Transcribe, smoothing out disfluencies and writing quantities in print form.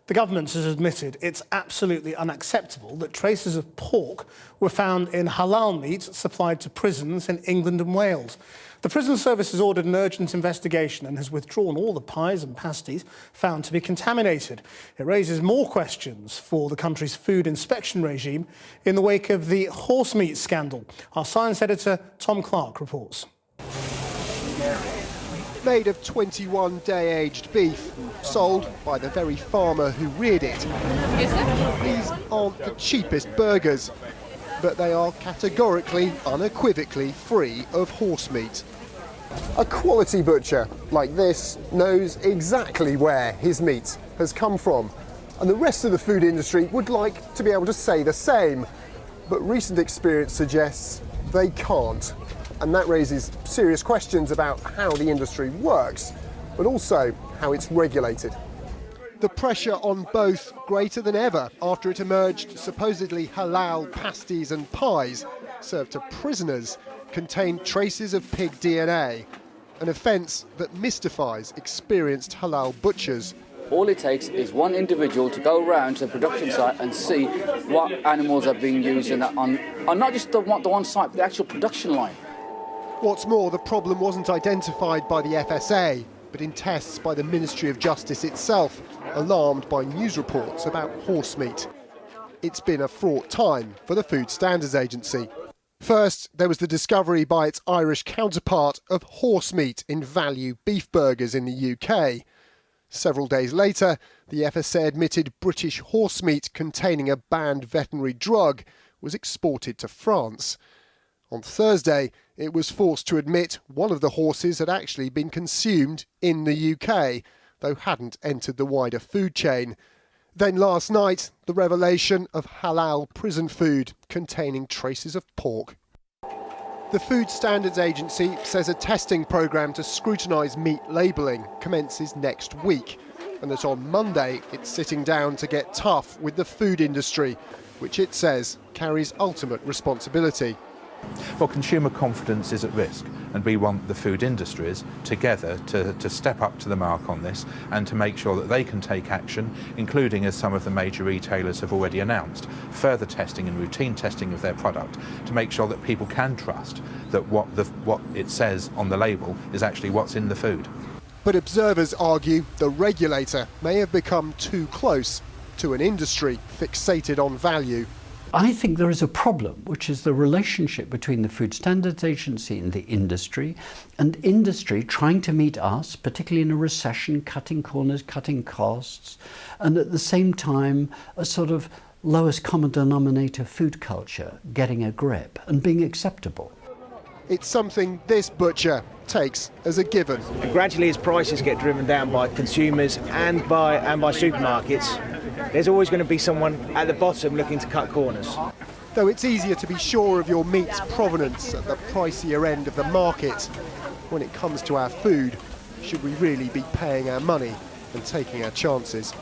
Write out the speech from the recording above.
The government has admitted it's absolutely unacceptable that traces of pork were found in halal meat supplied to prisons in England and Wales. The prison service has ordered an urgent investigation and has withdrawn all the pies and pasties found to be contaminated. It raises more questions for the country's food inspection regime in the wake of the horse meat scandal. Our science editor, Tom Clarke, reports. Made of 21-day-aged beef, sold by the very farmer who reared it. These aren't the cheapest burgers, but they are categorically, unequivocally free of horse meat. A quality butcher like this knows exactly where his meat has come from, and the rest of the food industry would like to be able to say the same, but recent experience suggests they can't. And that raises serious questions about how the industry works, but also how it's regulated. The pressure on both greater than ever after it emerged supposedly halal pasties and pies served to prisoners contained traces of pig DNA, an offence that mystifies experienced halal butchers. All it takes is one individual to go around to the production site and see what animals are being used in that on not just the one site, but the actual production line. What's more, the problem wasn't identified by the FSA, but in tests by the Ministry of Justice itself, alarmed by news reports about horse meat. It's been a fraught time for the Food Standards Agency. First, there was the discovery by its Irish counterpart of horse meat in value beef burgers in the UK. Several days later, the FSA admitted British horse meat containing a banned veterinary drug was exported to France. On Thursday, it was forced to admit one of the horses had actually been consumed in the UK, though hadn't entered the wider food chain. Then last night, the revelation of halal prison food containing traces of pork. The Food Standards Agency says a testing programme to scrutinise meat labelling commences next week, and that on Monday it's sitting down to get tough with the food industry, which it says carries ultimate responsibility. Well, consumer confidence is at risk, and we want the food industries together to step up to the mark on this and to make sure that they can take action, including, as some of the major retailers have already announced, further testing and routine testing of their product to make sure that people can trust that what it says on the label is actually what's in the food. But observers argue the regulator may have become too close to an industry fixated on value. I think there is a problem, which is the relationship between the Food Standards Agency and the industry trying to meet us, particularly in a recession, cutting corners, cutting costs, and at the same time a sort of lowest common denominator food culture getting a grip and being acceptable. It's something this butcher takes as a given. And gradually, as prices get driven down by consumers and by supermarkets, there's always going to be someone at the bottom looking to cut corners. Though it's easier to be sure of your meat's provenance at the pricier end of the market, when it comes to our food, should we really be paying our money and taking our chances?